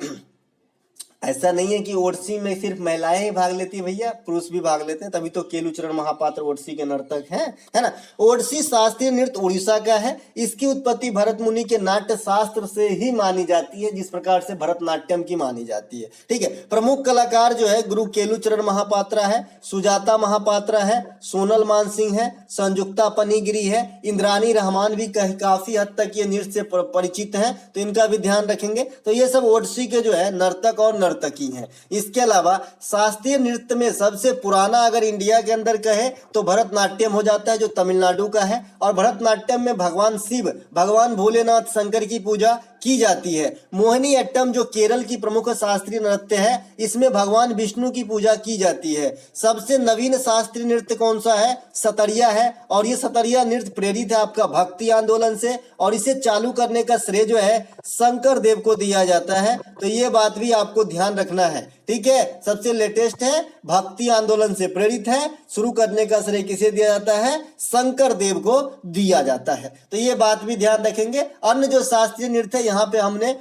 ऐसा नहीं है कि ओडिसी में सिर्फ महिलाएं ही भाग लेती है भैया, पुरुष भी भाग लेते हैं, तभी तो केलुचरण महापात्र ओडिसी के नर्तक हैं, है ना। ओडिसी शास्त्रीय नृत्य उड़ीसा का है। इसकी उत्पत्ति भरत मुनि के नाट्य शास्त्र से ही मानी जाती है, जिस प्रकार से भरतनाट्यम की मानी जाती है। ठीक है, प्रमुख कलाकार जो है गुरु केलुचरण महापात्रा है, सुजाता महापात्रा है, सोनल मानसिंह है, संयुक्ता पनीगिरी है, इंद्रानी रहमान भी काफी हद तक ये नृत्य से परिचित हैं, तो इनका भी ध्यान रखेंगे। तो ये सब ओडिसी के जो है नर्तक और नर्तकी हैं। इसके अलावा शास्त्रीय नृत्य में सबसे पुराना अगर इंडिया के अंदर कहे तो भरतनाट्यम हो जाता है जो तमिलनाडु का है, और भरतनाट्यम में भगवान शिव, भगवान भोलेनाथ शंकर की पूजा की जाती है। मोहिनी अट्टम जो केरल की प्रमुख शास्त्रीय नृत्य है, इसमें भगवान विष्णु की पूजा की जाती है। सबसे नवीन शास्त्रीय नृत्य कौन सा है, सतरिया है, और ये सतरिया नृत्य प्रेरित है आपका भक्ति आंदोलन से, और इसे चालू करने का श्रेय जो है शंकर देव को दिया जाता है। तो ये बात भी आपको ध्यान रखना है। ठीक है, सबसे लेटेस्ट है, भक्ति आंदोलन से प्रेरित है, शुरू करने का श्रेय किसे दिया जाता है, शंकर देव को दिया जाता है। तो ये बात भी ध्यान रखेंगे। अन्य जो शास्त्रीय नृत्य है यहाँ पे हमने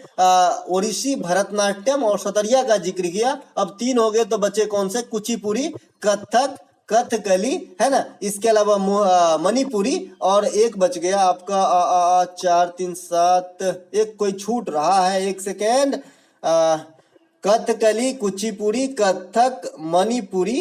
ओडिसी, भरतनाट्यम और सतरिया का जिक्र किया। अब 3 हो गए तो बचे कौन से, कुचिपुड़ी, कथक, कथकली, है ना। इसके अलावा मणिपुरी, और एक बच गया आपका 4 3 7, एक कोई छूट रहा है, एक सेकेंड, कथकली, कुचिपुड़ी, कथक, मणिपुरी,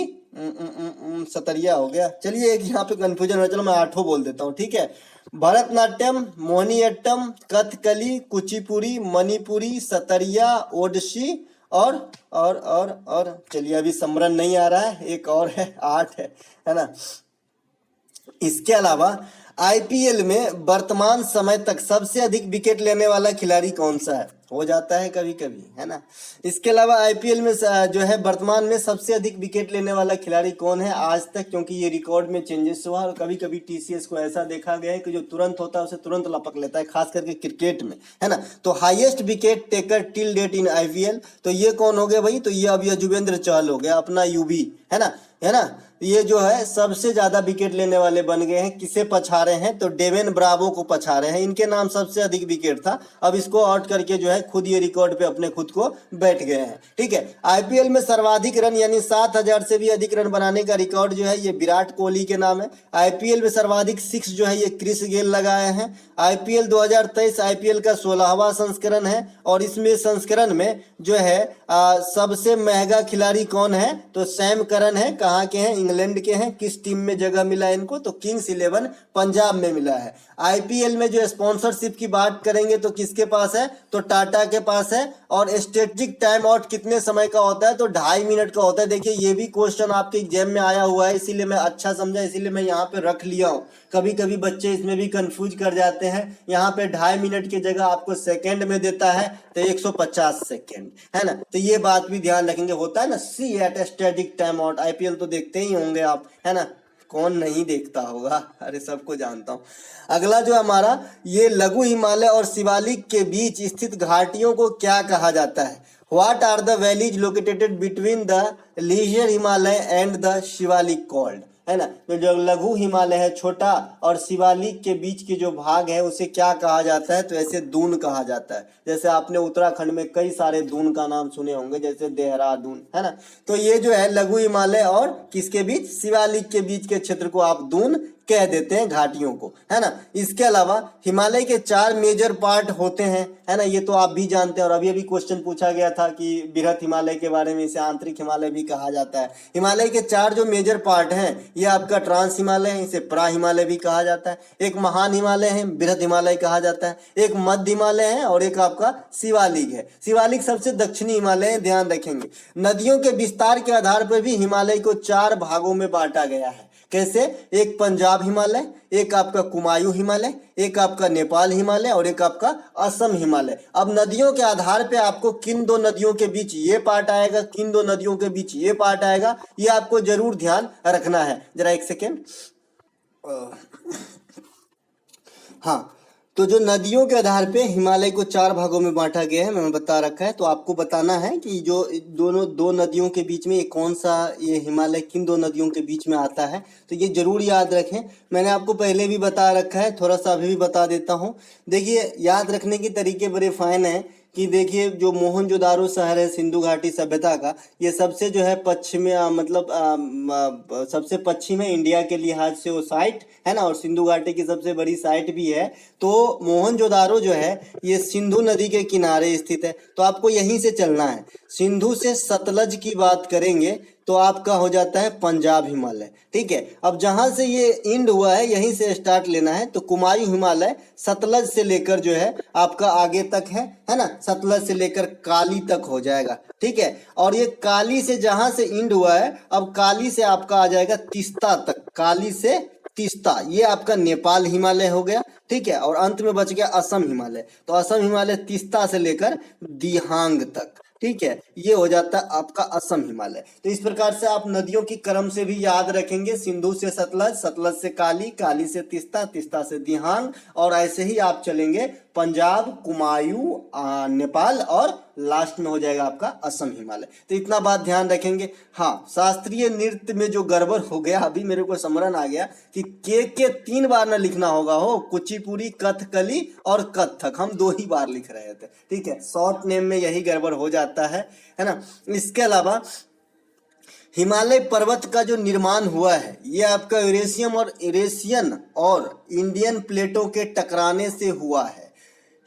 सतरिया हो गया। चलिए एक यहाँ पे कंफ्यूजन है, चलो मैं 8 बोल देता हूँ। ठीक है, भरतनाट्यम, मोहिनीअट्टम, कथकली, कुचिपुड़ी, मणिपुरी, सतरिया, ओडिसी और चलिए अभी स्मरण नहीं आ रहा है, एक और है, 8 है ना। इसके अलावा आईपीएल में वर्तमान समय तक सबसे अधिक विकेट लेने वाला खिलाड़ी कौन सा है, हो जाता है कभी कभी, है ना। इसके अलावा आईपीएल में जो है वर्तमान में सबसे अधिक विकेट लेने वाला खिलाड़ी कौन है आज तक, क्योंकि ये रिकॉर्ड में चेंजेस हुआ, और कभी कभी टीसीएस को ऐसा देखा गया है कि जो तुरंत होता है उसे तुरंत लपक लेता है, खास करके क्रिकेट में, है ना। तो highest wicket taker till date in IPL, तो ये कौन हो गया भाई, तो ये अब युजवेंद्र चहल हो गया, अपना यूबी, है ना। ये जो है सबसे ज्यादा विकेट लेने वाले बन गए हैं। किसे पछा रहे हैं, तो डेविन ब्रावो को पछा रहे हैं, इनके नाम सबसे अधिक विकेट था, अब इसको आउट करके जो है खुद ये रिकॉर्ड पे अपने खुद को बैठ गए हैं। ठीक है, आईपीएल में सर्वाधिक रन यानी 7000 से भी अधिक रन बनाने का रिकॉर्ड जो है ये विराट कोहली के नाम है। आईपीएल में सर्वाधिक 6 जो है ये क्रिस गेल लगाए हैं। आईपीएल 2023 आईपीएल का 16वां संस्करण है, और इसमें संस्करण में जो है सबसे महंगा खिलाड़ी कौन है, तो सैम करन है। कहाँ के हैं, इंग्लैंड के हैं। किस टीम में जगह मिला इनको, तो किंग्स 11 पंजाब में मिला है। आईपीएल में जो स्पॉन्सरशिप की बात करेंगे तो किसके पास है, तो टाटा के पास है। और स्ट्रेटेजिक टाइम आउट कितने समय का होता है, तो 2.5 मिनट का होता है। देखिए ये भी क्वेश्चन आपके एग्जाम में आया हुआ है, इसीलिए मैं अच्छा समझा, इसीलिए मैं यहाँ पे रख लिया हूँ। कभी कभी बच्चे इसमें भी कंफ्यूज कर जाते हैं। यहाँ पे 2.5 मिनट की जगह आपको सेकंड में देता है तो 150 सेकंड, है ना। तो ये बात भी ध्यान रखेंगे। होता है ना strategic time out, IPL तो देखते ही होंगे आप, है ना, कौन नहीं देखता होगा, अरे सबको जानता हूँ। अगला जो हमारा ये लघु हिमालय और शिवालिक के बीच स्थित घाटियों को क्या कहा जाता है? What are the valleys located between the lesser Himalaya and the Shivalik called, है ना। तो जो लघु हिमालय है छोटा और शिवालिक के बीच के जो भाग है उसे क्या कहा जाता है? तो ऐसे दून कहा जाता है। जैसे आपने उत्तराखंड में कई सारे दून का नाम सुने होंगे, जैसे देहरादून, है ना। तो ये जो है लघु हिमालय और किसके बीच? शिवालिक के बीच के क्षेत्र को आप दून कह देते हैं, घाटियों को, है ना। इसके अलावा हिमालय के 4 मेजर पार्ट होते हैं, है ना। ये तो आप भी जानते हैं और अभी अभी क्वेश्चन पूछा गया था कि बृहत हिमालय के बारे में, इसे आंतरिक हिमालय भी कहा जाता है। हिमालय के 4 जो मेजर पार्ट हैं ये आपका ट्रांस हिमालय है, इसे प्रा हिमालय भी कहा जाता है। एक महान हिमालय है, बृहत हिमालय कहा जाता है। एक मध्य हिमालय है और एक आपका शिवालिक है। शिवालिक सबसे दक्षिणी हिमालय है, ध्यान रखेंगे। नदियों के विस्तार के आधार पर भी हिमालय को 4 भागों में बांटा गया है। कैसे? एक पंजाब हिमालय, एक आपका कुमायूं हिमालय, एक आपका नेपाल हिमालय और एक आपका असम हिमालय। अब नदियों के आधार पे आपको किन 2 नदियों के बीच ये पार्ट आएगा, किन 2 नदियों के बीच ये पार्ट आएगा, ये आपको जरूर ध्यान रखना है। जरा एक सेकेंड। हाँ, तो जो नदियों के आधार पे हिमालय को 4 भागों में बांटा गया है, मैंने बता रखा है। तो आपको बताना है कि जो दोनों 2 नदियों के बीच में ये कौन सा, ये हिमालय किन 2 नदियों के बीच में आता है, तो ये जरूर याद रखें। मैंने आपको पहले भी बता रखा है, थोड़ा सा अभी भी बता देता हूँ। देखिए याद रखने के तरीके बड़े फाइन है कि देखिए जो मोहनजोदारो शहर है सिंधु घाटी सभ्यता का, ये सबसे जो है पश्चिम सबसे पश्चिम है इंडिया के लिहाज से वो साइट, है ना। और सिंधु घाटी की सबसे बड़ी साइट भी है। तो मोहनजोदारो जो है ये सिंधु नदी के किनारे स्थित है, तो आपको यहीं से चलना है। सिंधु से सतलज की बात करेंगे तो आपका हो जाता है पंजाब हिमालय, ठीक है। अब जहां से ये इंड हुआ है यहीं से स्टार्ट लेना है। तो कुमायूं हिमालय सतलज से लेकर जो है आपका आगे तक है ना, सतलज से लेकर काली तक हो जाएगा, ठीक है। और ये काली से जहां से इंड हुआ है, अब काली से आपका आ जाएगा तीस्ता तक, काली से तीस्ता, ये आपका नेपाल हिमालय हो गया, ठीक है। और अंत में बच गया असम हिमालय। तो असम हिमालय तीस्ता से लेकर दिहांग तक, ठीक है, ये हो जाता है आपका असम हिमालय। तो इस प्रकार से आप नदियों की क्रम से भी याद रखेंगे, सिंधु से सतलज, सतलज से काली, काली से तीस्ता, तीस्ता से दिहांग, और ऐसे ही आप चलेंगे पंजाब, कुमायूं, नेपाल और लास्ट में हो जाएगा आपका असम हिमालय। तो इतना बात ध्यान रखेंगे। हाँ, शास्त्रीय नृत्य में जो गड़बड़ हो गया, अभी मेरे को स्मरण आ गया कि के 3 बार ना लिखना होगा हो, कुचिपुड़ी, कथकली और कथक, हम 2 ही बार लिख रहे थे, ठीक है। शॉर्ट नेम में यही गड़बड़ हो जाता है ना। इसके अलावा हिमालय पर्वत का जो निर्माण हुआ है ये आपका यूरेशियन और इंडियन प्लेटों के टकराने से हुआ है।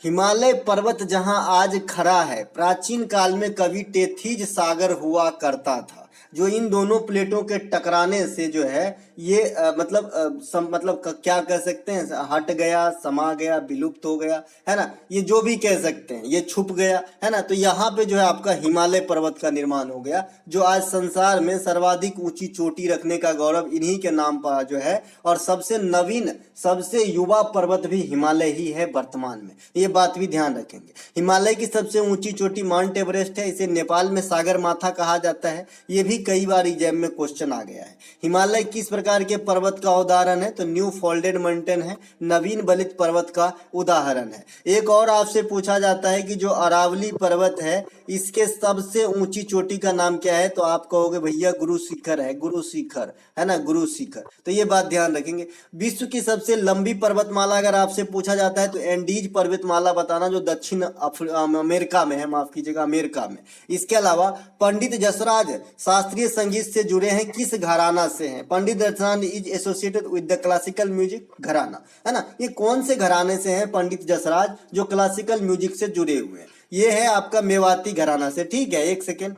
हिमालय पर्वत जहां आज खड़ा है, प्राचीन काल में कभी टेथिज सागर हुआ करता था, जो इन दोनों प्लेटों के टकराने से जो है ये क्या कह सकते हैं, हट गया, समा गया, विलुप्त हो गया, है ना। ये जो भी कह सकते हैं, ये छुप गया, है ना। तो यहाँ पे जो है आपका हिमालय पर्वत का निर्माण हो गया, जो आज संसार में सर्वाधिक ऊंची चोटी रखने का गौरव इन्हीं के नाम पर जो है। और सबसे नवीन, सबसे युवा पर्वत भी हिमालय ही है वर्तमान में, ये बात भी ध्यान रखेंगे। हिमालय की सबसे ऊंची चोटी माउंट एवरेस्ट है, इसे नेपाल में सागर माथा कहा जाता है। ये भी कई बार एग्जाम में क्वेश्चन आ गया है। हिमालय किस प्रकार के पर्वत का उदाहरण है? तो न्यू फोल्डेड माउंटेन है, नवीन बलित पर्वत का उदाहरण है। एक और आपसे पूछा जाता है कि जो अरावली पर्वत है इसके सबसे ऊंची चोटी का नाम क्या है? तो आप कहोगे भैया गुरु शिखर है, गुरु शिखर, है ना, गुरु शिखर। तो ये बात ध्यान रखेंगे। विश्व की सबसे लंबी पर्वतमाला अगर आपसे पूछा जाता है तो एंडीज पर्वतमाला बताना, जो दक्षिण अमेरिका में है, माफ कीजिएगा, अमेरिका में। इसके अलावा पंडित जसराज शास्त्रीय संगीत से जुड़े हैं, किस घराना से हैं? Pandit Jasraj is associated with the classical music gharana, है ना। ये कौन से घराने से हैं पंडित जसराज, जो क्लासिकल म्यूजिक से जुड़े हुए हैं? ये है आपका मेवाती घराना से, ठीक है। एक सेकेंड,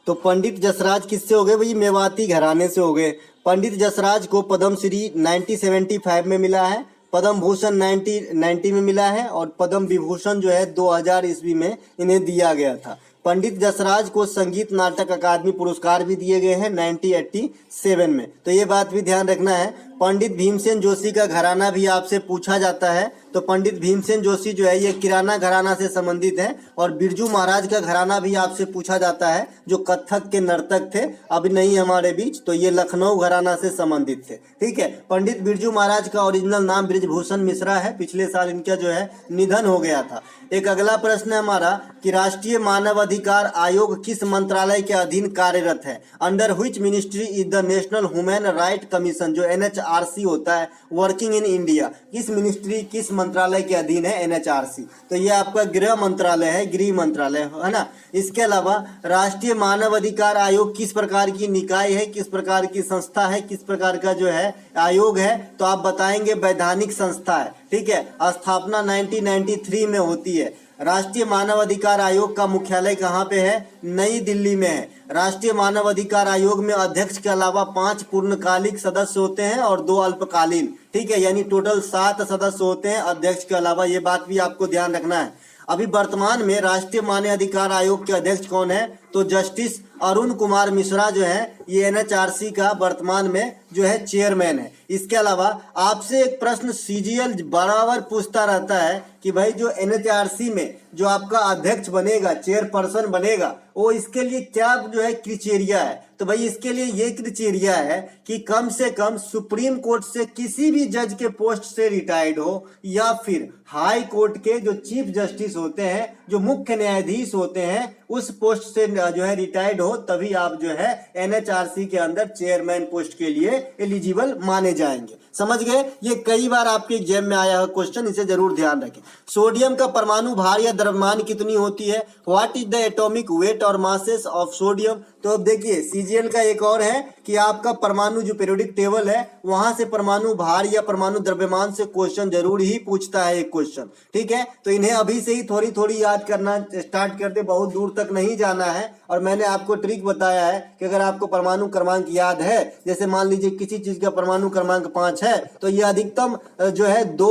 तो पंडित जसराज किससे हो गए भाई? मेवाती घराने से हो गए। पंडित जसराज को पद्मश्री 1975 में मिला है, पद्म भूषण 1990 में मिला है, और पद्म विभूषण जो है 2000 ईस्वी में इन्हें दिया गया था। पंडित जसराज को संगीत नाटक अकादमी पुरस्कार भी दिए गए हैं 1987 में, तो ये बात भी ध्यान रखना है। पंडित भीमसेन जोशी का घराना भी आपसे पूछा जाता है, तो पंडित भीमसेन जोशी जो है ये किराना घराना से संबंधित है। और बिरजू महाराज का घराना भी आपसे पूछा जाता है, जो कथक के नर्तक थे, अभी नहीं हमारे बीच, तो ये लखनऊ घराना से संबंधित थे। ठीक है, पंडित बिरजू महाराज का ओरिजिनल नाम बृजभूषण मिश्रा है, पिछले साल इनका जो है निधन हो गया था। एक अगला प्रश्न है हमारा कि राष्ट्रीय मानव अधिकार आयोग किस मंत्रालय के अधीन कार्यरत है? Under which ministry is the national human right commission, जो NHRC होता है, वर्किंग इन इंडिया, किस मिनिस्ट्री किस मंत्रालय के अधीन है NHRC? तो ये आपका गृह मंत्रालय है, गृह मंत्रालय है ना। इसके अलावा राष्ट्रीय मानव अधिकार आयोग किस प्रकार की निकाय है, किस प्रकार की संस्था है, किस प्रकार का जो है आयोग है? तो आप बताएंगे वैधानिक संस्था है। ठीक है, स्थापना 1993 में होती है। राष्ट्रीय मानव अधिकार आयोग का मुख्यालय कहाँ पे है? नई दिल्ली में है। राष्ट्रीय मानव अधिकार आयोग में अध्यक्ष के अलावा 5 पूर्णकालिक सदस्य होते हैं और 2 अल्पकालीन। ठीक है, यानी टोटल 7 सदस्य होते हैं अध्यक्ष के अलावा, ये बात भी आपको ध्यान रखना है। अभी वर्तमान में राष्ट्रीय मानव अधिकार आयोग के अध्यक्ष कौन है? तो जस्टिस अरुण कुमार मिश्रा जो है ये NHRC का वर्तमान में जो है चेयरमैन है। इसके अलावा आपसे एक प्रश्न CGL बराबर पूछता रहता है कि भाई जो NHRC में जो आपका अध्यक्ष बनेगा, चेयरपर्सन बनेगा, वो इसके लिए क्या जो है क्राइटेरिया है? तो भाई इसके लिए ये क्राइटेरिया है कि कम से कम सुप्रीम कोर्ट से किसी भी जज के पोस्ट से रिटायर्ड हो, या फिर हाई कोर्ट के जो चीफ जस्टिस होते हैं, जो मुख्य न्यायाधीश होते हैं, उस पोस्ट से जो है रिटायर्ड हो, तभी आप जो है NHRC के अंदर चेयरमैन पोस्ट के लिए एलिजिबल माने जाएंगे। समझ गए? ये कई बार आपके एग्जाम में आया है क्वेश्चन, इसे जरूर ध्यान रखें। सोडियम का परमाणु भार या द्रव्यमान कितनी होती है? What is the atomic weight और मासेस ऑफ सोडियम? तो अब देखिए CGL का एक और है कि आपका परमाणु जो पीरियोडिक टेबल है, वहां से परमाणु भार या परमाणु द्रव्यमान से क्वेश्चन जरूर ही पूछता है एक क्वेश्चन। ठीक है, तो इन्हें अभी से ही थोड़ी थोड़ी याद करना स्टार्ट कर दे, बहुत दूर तक नहीं जाना है। और मैंने आपको ट्रिक बताया है कि अगर आपको परमाणु क्रमांक याद है, जैसे मान लीजिए किसी चीज का परमाणु क्रमांक 5 है, तो ये अधिकतम जो है 2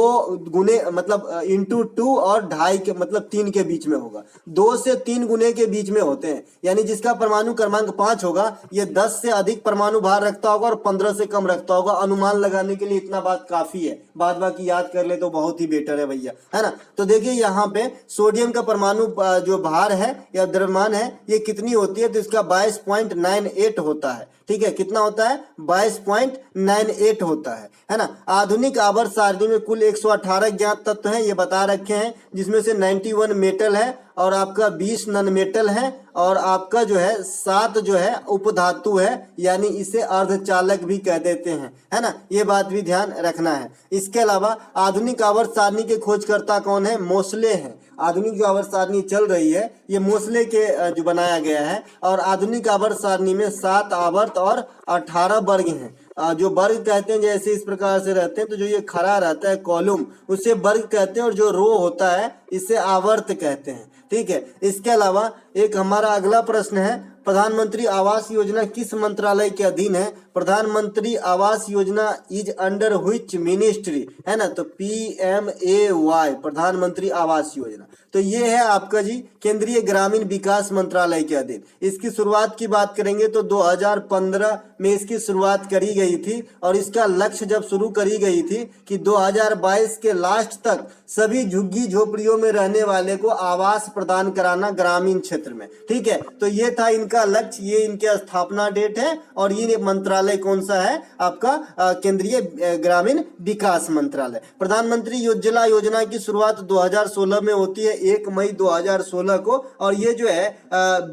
गुने मतलब इंटू 2 और 2.5 के मतलब 3 के बीच में होगा। 2 से 3 गुने के बीच में होते हैं, यानी जिसका परमाणु क्रमांक 5 होगा ये 10 से अधिक परमाणु भार रखता होगा और 15 से कम रखता होगा। अनुमान लगाने के लिए इतना बात काफी है, बाद बाकी याद कर ले तो बहुत ही बेटर है भैया, है ना। तो देखिए यहाँ पे सोडियम का परमाणु जो भार है या द्रव्यमान है ये कितनी होती है? तो इसका 22.98 होता है। ठीक है, कितना होता है? 22.98 होता है ना। आधुनिक आवर्त सारणी में कुल 118 ज्ञात तत्व हैं, ये बता रखे हैं, जिसमें से 91 मेटल है और आपका 20 नॉन मेटल है और आपका जो है 7 जो है उपधातु है, यानी इसे अर्धचालक भी कह देते हैं, है ना। ये बात भी ध्यान रखना है। इसके अलावा आधुनिक आवर्त सारणी के खोजकर्ता कौन है? मोसले हैं। आधुनिक जो आवर्त सारणी चल रही है ये मोसले के जो बनाया गया है, और आधुनिक आवर्त सारणी में 7 आवर्त और 18 वर्ग हैं। जो वर्ग कहते हैं जैसे इस प्रकार से रहते हैं, तो जो ये खड़ा रहता है कॉलम उसे वर्ग कहते हैं, और जो रो होता है इसे आवर्त कहते हैं। ठीक है, इसके अलावा एक हमारा अगला प्रश्न है, प्रधानमंत्री आवास योजना किस मंत्रालय के अधीन है? प्रधानमंत्री Awas Yojana is under which ministry, है ना। तो PMAY, प्रधानमंत्री आवास योजना, तो ये है आपका जी केंद्रीय ग्रामीण विकास मंत्रालय के अधीन। इसकी शुरुआत की बात करेंगे तो 2015 में इसकी शुरुआत करी गई थी, और इसका लक्ष्य जब शुरू करी गई थी कि 2022 के लास्ट तक सभी झुग्गी झोपड़ियों में रहने वाले को आवास प्रदान कराना ग्रामीण क्षेत्र में। ठीक है, तो ये था इनका लक्ष्य, ये इनके स्थापना डेट है, और ये मंत्रालय कौन सा है? आपका केंद्रीय ग्रामीण विकास मंत्रालय। प्रधानमंत्री उज्ज्वला योजना की शुरुआत 2016 में होती है, 1 मई 2016 को, और ये जो है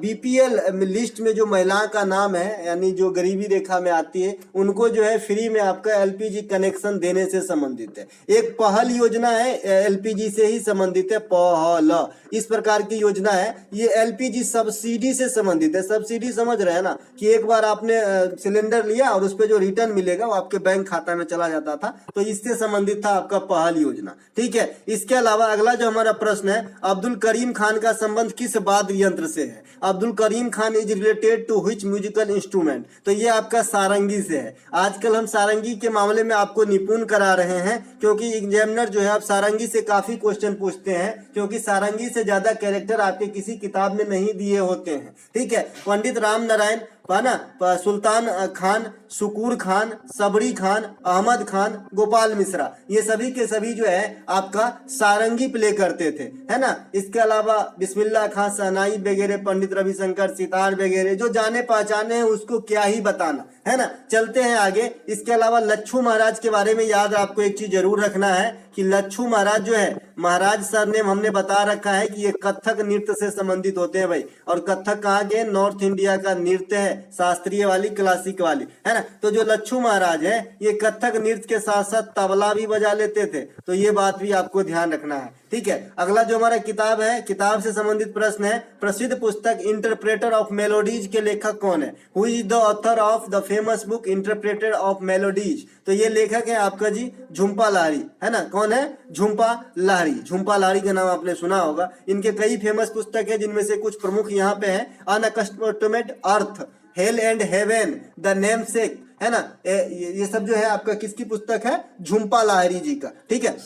BPL लिस्ट में जो महिलाओं का नाम है, यानी जो गरीबी रेखा में आती है, उनको जो है फ्री में आपका LPG कनेक्शन देने से संबंधित है। एक पहल योजना है LPG से ही संबंधित है, पहल इस प्रकार की योजना है। ये LPG सब्सिडी से संबंधित है। सब्सिडी समझ रहे हैं ना, कि एक बार आपने सिलेंडर लिया किया और उस पर जो रिटर्न मिलेगा वो आपके बैंक खाता में चला जाता था। तो इससे संबंधित था आपका पहल योजना। ठीक है, इसके अलावा अगला जो हमारा प्रश्न है, अब्दुल करीम खान का संबंध किस वाद्य यंत्र से है? Abdul Karim Khan is related to which musical instrument? तो ये आपका सारंगी से है। आजकल हम सारंगी के मामले में आपको निपुण करा रहे हैं, क्योंकि एग्जामिनर जो है आप सारंगी से काफी क्वेश्चन पूछते हैं, क्योंकि सारंगी से ज्यादा कैरेक्टर आपके किसी किताब में नहीं दिए होते हैं। ठीक है, पंडित राम नारायण पाना, सुल्तान खान, सुकूर खान, सबरी खान, अहमद खान, गोपाल मिश्रा, ये सभी के सभी जो है आपका सारंगी प्ले करते थे, है ना। इसके अलावा बिस्मिल्लाह खान, शहनाई वगैरह, पंडित रविशंकर, सितार वगैरह, जो जाने पहचाने हैं उसको क्या ही बताना, है ना। चलते हैं आगे। इसके अलावा लच्छू महाराज के बारे में याद आपको एक चीज जरूर रखना है कि लच्छू महाराज जो है, महाराज सर ने हमने बता रखा है कि ये कथक नृत्य से संबंधित होते हैं भाई। और कथक कहाँ के? नॉर्थ इंडिया का नृत्य है, शास्त्रीय वाली, क्लासिक वाली, है ना। तो जो लच्छू महाराज है ये कथक नृत्य के साथ साथ तबला भी बजा लेते थे, तो ये बात भी आपको ध्यान रखना है। ठीक है, अगला जो हमारा किताब है, किताब से संबंधित प्रश्न है, प्रसिद्ध पुस्तक इंटरप्रेटर ऑफ मेलोडीज के लेखक कौन है? Who is the author of the famous book interpreter of melodies? तो ये लेखक है आपका जी झुम्पा लाहिड़ी, है ना। कौन है? झुम्पा लाहिड़ी। झुम्पा लाहिड़ी का नाम आपने सुना होगा। इनके कई फेमस पुस्तक है, जिनमें से कुछ प्रमुख यहाँ पे है, unaccustomed earth, hell and heaven, the namesake, है ना। ये सब जो है आपका किसकी पुस्तक है? झुम्पा लाहिड़ी जी का। ठीक है,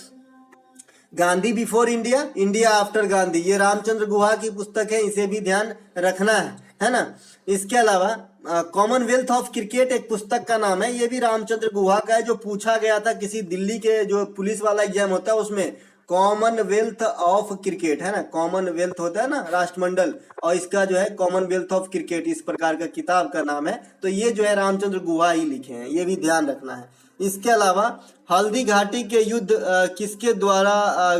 Gandhi before India, India after Gandhi, ये रामचंद्र गुहा की पुस्तक है, इसे भी ध्यान रखना है ना। इसके अलावा कॉमनवेल्थ ऑफ क्रिकेट एक पुस्तक का नाम है, ये भी रामचंद्र गुहा का है, जो पूछा गया था किसी दिल्ली के जो पुलिस वाला एग्जाम होता है उसमें, कॉमनवेल्थ ऑफ क्रिकेट, है ना। कॉमनवेल्थ होता है ना राष्ट्रमंडल, और इसका जो है कॉमनवेल्थ ऑफ क्रिकेट, इस प्रकार का किताब का नाम है। तो ये जो है रामचंद्र गुहा ही लिखे हैं, ये भी ध्यान रखना है। इसके अलावा हल्दी घाटी के युद्ध किसके द्वारा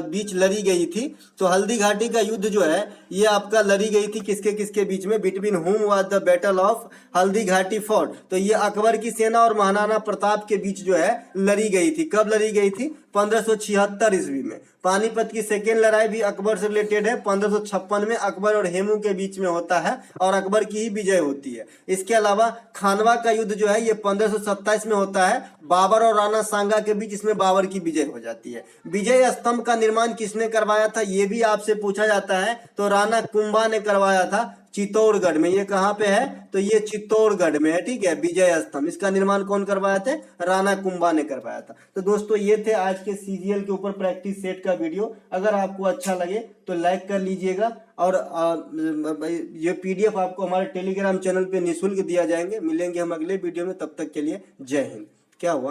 बीच लड़ी गई थी? तो हल्दी घाटी का युद्ध जो है ये आपका लड़ी गई थी किसके किसके बीच में? बिटवीन हुम was the battle of Haldi Ghati fort? तो ये अकबर की सेना और महाराणा प्रताप के बीच जो है लड़ी गई थी। कब लड़ी गई थी? 1576 ईस्वी में। पानीपत की सेकेंड लड़ाई भी अकबर से रिलेटेड है, 1556 में अकबर और हेमू के बीच में होता है और अकबर की ही विजय होती है। इसके अलावा खानवा का युद्ध जो है ये 1527 में होता है, बाबर और राणा सांगा के बीच, इसमें बाबर की विजय हो जाती है। विजय स्तंभ का निर्माण किसने करवाया था? ये भी आपसे पूछा जाता है, तो राणा कुंभा ने करवाया था चित्तौड़गढ़ में। ये कहाँ पे है? तो ये चित्तौड़गढ़ में है। ठीक है, विजय स्तंभ, इसका निर्माण कौन करवाया थे? राणा कुंभा ने करवाया था। तो दोस्तों ये थे आज के सीजीएल के ऊपर प्रैक्टिस सेट का वीडियो। अगर आपको अच्छा लगे तो लाइक कर लीजिएगा, और ये पीडीएफ आपको हमारे टेलीग्राम चैनल पे निःशुल्क दिया जाएंगे। मिलेंगे हम अगले वीडियो में, तब तक के लिए जय हिंद। क्या हुआ?